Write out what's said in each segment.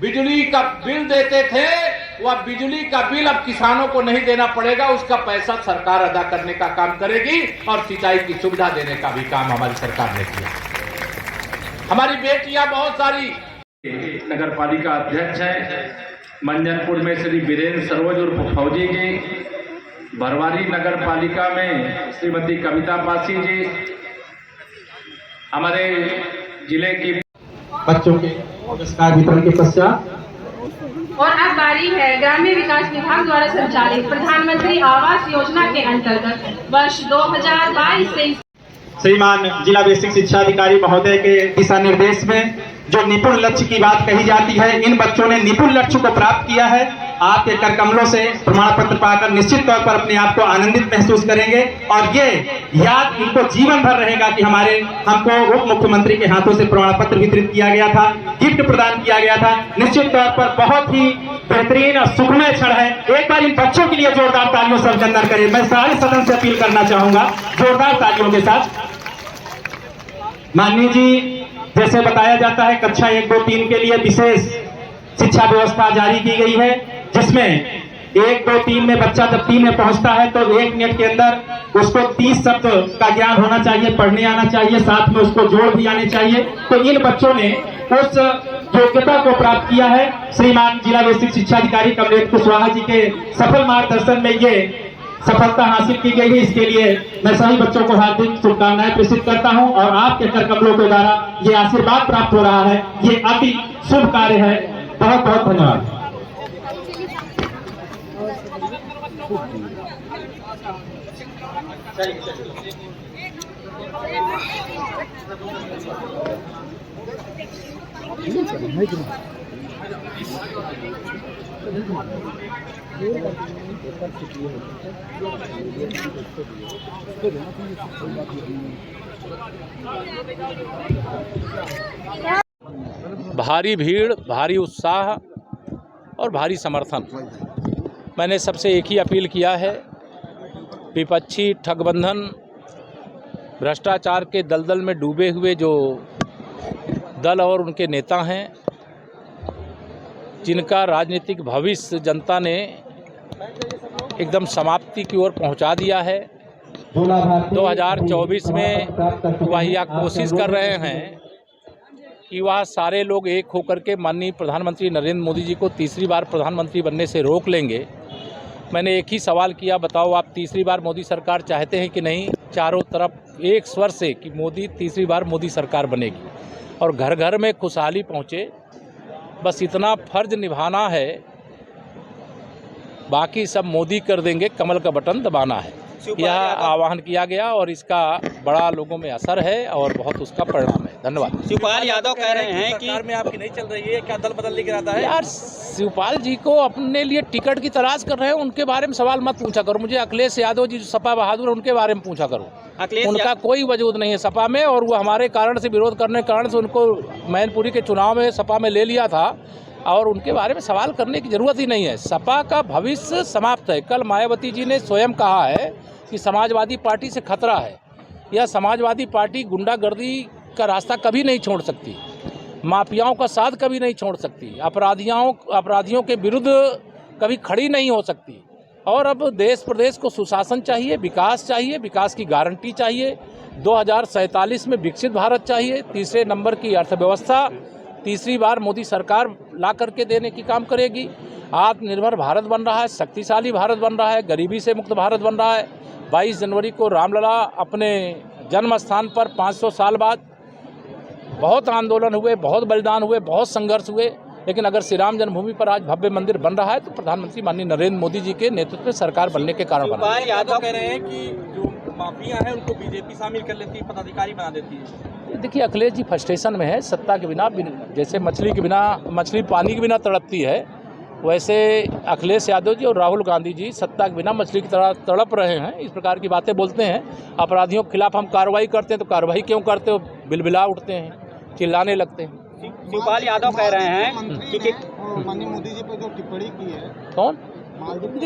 बिजली का बिल देते थे, वह बिजली का बिल अब किसानों को नहीं देना पड़ेगा, उसका पैसा सरकार अदा करने का काम करेगी और सिंचाई की सुविधा देने का भी काम हमारी सरकार ने किया। हमारी बेटियां बहुत सारी नगर पालिका अध्यक्ष हैं, मंजनपुर में श्री वीरेंद्र सरोज उर्फ फौजी जी, भरवारी नगर पालिका में श्रीमती कविता पासी जी, हमारे जिले की बच्चों के पुरस्कार वितरण के पश्चात और अब बारी है ग्रामीण विकास विभाग द्वारा संचालित प्रधानमंत्री आवास योजना के अंतर्गत वर्ष 2022 से श्रीमान जिला बेसिक शिक्षा अधिकारी महोदय के दिशा निर्देश में जो निपुण लक्ष्य की बात कही जाती है, इन बच्चों ने निपुण लक्ष्य को प्राप्त किया है। आपके कर कमलों से प्रमाण पत्र पाकर निश्चित तौर पर अपने आप को आनंदित महसूस करेंगे और ये याद इनको जीवन भर रहेगा कि हमको उप मुख्यमंत्री के हाथों से प्रमाण पत्र वितरित किया गया था, गिफ्ट प्रदान किया गया था। निश्चित तौर पर बहुत ही बेहतरीन और सुखमय क्षण है। एक बार इन बच्चों के लिए जोरदार तालियों से अभिनंदन करें। मैं सारे सदन से अपील करना चाहूंगा जोरदार तालियों के साथ। माननीय जी, जैसे बताया जाता है कक्षा 1, 2, 3 के लिए विशेष शिक्षा व्यवस्था जारी की गई है, जिसमें 1, 2, 3 में बच्चा जब 3 में पहुंचता है तो 1 मिनट के अंदर उसको 30 शब्द का ज्ञान होना चाहिए, पढ़ने आना चाहिए, साथ में उसको जोड़ भी आने चाहिए। तो इन बच्चों ने उस योग्यता को प्राप्त किया है। श्रीमान जिला बेसिक शिक्षा अधिकारी कमलेश कुशवाहा जी के सफल मार्गदर्शन में ये सफलता हासिल की गई है। इसके लिए मैं सभी बच्चों को हार्दिक शुभकामनाएं प्रेषित करता हूं और आपके कर कमलों के द्वारा ये आशीर्वाद प्राप्त हो रहा है, ये अति शुभ कार्य है। बहुत बहुत धन्यवाद। भारी भीड़, भारी उत्साह और भारी समर्थन। मैंने सबसे एक ही अपील किया है, विपक्षी ठगबंधन भ्रष्टाचार के दलदल में डूबे हुए जो दल और उनके नेता हैं, जिनका राजनीतिक भविष्य जनता ने एकदम समाप्ति की ओर पहुंचा दिया है। 2024 में वह यह कोशिश कर रहे हैं कि वह सारे लोग एक होकर के माननीय प्रधानमंत्री नरेंद्र मोदी जी को तीसरी बार प्रधानमंत्री बनने से रोक लेंगे। मैंने एक ही सवाल किया, बताओ आप तीसरी बार मोदी सरकार चाहते हैं कि नहीं? चारों तरफ एक स्वर से कि मोदी तीसरी बार मोदी सरकार बनेगी और घर घर में खुशहाली पहुँचे। बस इतना फर्ज निभाना है, बाकी सब मोदी कर देंगे, कमल का बटन दबाना है। यह आह्वान किया गया और इसका बड़ा लोगों में असर है और बहुत उसका परिणाम है। धन्यवाद। शिवपाल यादव कह रहे हैं कि सरकार में आपकी नहीं चल रही है, क्या दल बदल लेकर आता है? यार, शिवपाल जी को अपने लिए टिकट की तलाश कर रहे हैं, उनके बारे में सवाल मत पूछा करो। मुझे अखिलेश यादव जी जो सपा बहादुर, उनके बारे में पूछा करो। उनका कोई वजूद नहीं है सपा में और वो हमारे कारण से, विरोध करने के कारण से उनको मैनपुरी के चुनाव में सपा में ले लिया था और उनके बारे में सवाल करने की जरूरत ही नहीं है। सपा का भविष्य समाप्त है। कल मायावती जी ने स्वयं कहा है कि समाजवादी पार्टी से खतरा है। यह समाजवादी पार्टी गुंडागर्दी का रास्ता कभी नहीं छोड़ सकती, माफियाओं का साथ कभी नहीं छोड़ सकती, अपराधियों के विरुद्ध कभी खड़ी नहीं हो सकती। और अब देश प्रदेश को सुशासन चाहिए, विकास चाहिए, विकास की गारंटी चाहिए। 2047 में विकसित भारत चाहिए, तीसरे नंबर की अर्थव्यवस्था तीसरी बार मोदी सरकार ला करके देने की काम करेगी। आत्मनिर्भर भारत बन रहा है, शक्तिशाली भारत बन रहा है, गरीबी से मुक्त भारत बन रहा है। 22 जनवरी को रामलला अपने जन्म स्थान पर 500 साल बाद बहुत आंदोलन हुए, बहुत बलिदान हुए, बहुत संघर्ष हुए, लेकिन अगर श्री राम जन्मभूमि पर आज भव्य मंदिर बन रहा है तो प्रधानमंत्री माननीय नरेंद्र मोदी जी के नेतृत्व में सरकार बनने के कारण बना। शिवपाल यादव कह रहे हैं कि जो माफिया है उनको बीजेपी शामिल कर लेती है, पदाधिकारी बना देती है। देखिए, अखिलेश जी फ्रस्ट्रेशन में है। सत्ता के बिना, जैसे मछली पानी के बिना तड़पती है, वैसे अखिलेश यादव जी और राहुल गांधी जी सत्ता के बिना मछली की तरह तड़प रहे हैं। इस प्रकार की बातें बोलते हैं। अपराधियों के खिलाफ हम कार्रवाई करते हैं तो कार्रवाई क्यों करते हो? बिलबिला उठते हैं, चिल्लाने लगते हैं। शिवपाल यादव कह रहे हैं कि माननीय मोदी जी पर जो टिप्पणी की है, कौन?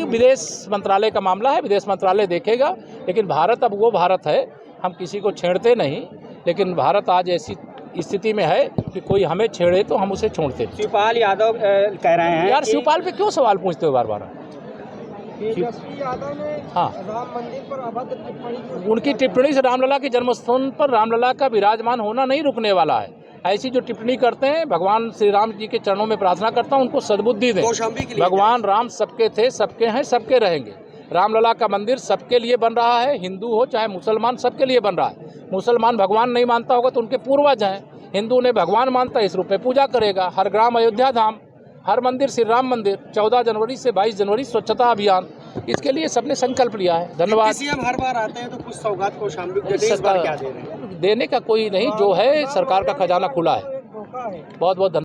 विदेश मंत्रालय का मामला है, विदेश मंत्रालय देखेगा। लेकिन भारत अब वो भारत है, हम किसी को छेड़ते नहीं, लेकिन भारत आज ऐसी स्थिति में है कि कोई हमें छेड़े तो हम उसे छोड़ते नहीं। शिवपाल यादव कह रहे हैं यार शिवपाल पे क्यों सवाल पूछते हो बार बार? तेजस्वी यादव ने हाँ, राम मंदिर पर अभद्र टिप्पणी उनकी टिप्पणी से रामलला के जन्मस्थान पर रामलला का विराजमान होना नहीं रुकने वाला है। ऐसी जो टिप्पणी करते हैं, भगवान श्री राम जी के चरणों में प्रार्थना करता हूँ उनको सद्बुद्धि दें। भगवान राम सबके थे, सबके हैं, सबके रहेंगे। रामलला का मंदिर सबके लिए बन रहा है, हिंदू हो चाहे मुसलमान, सबके लिए बन रहा है। मुसलमान भगवान नहीं मानता होगा तो उनके पूर्वज हैं, हिंदू ने भगवान मानता है, इस रूप में पूजा करेगा। हर ग्राम अयोध्या धाम, हर मंदिर श्री राम मंदिर। 14 जनवरी से 22 जनवरी स्वच्छता अभियान, इसके लिए सबने संकल्प लिया है। धन्यवाद। सीएम हर बार आते हैं तो कुछ सौगात को शामिल देते हैं, इस बार क्या दे रहे हैं? देने का कोई नहीं, जो है सरकार का खजाना खुला है। बहुत बहुत धन्यवाद।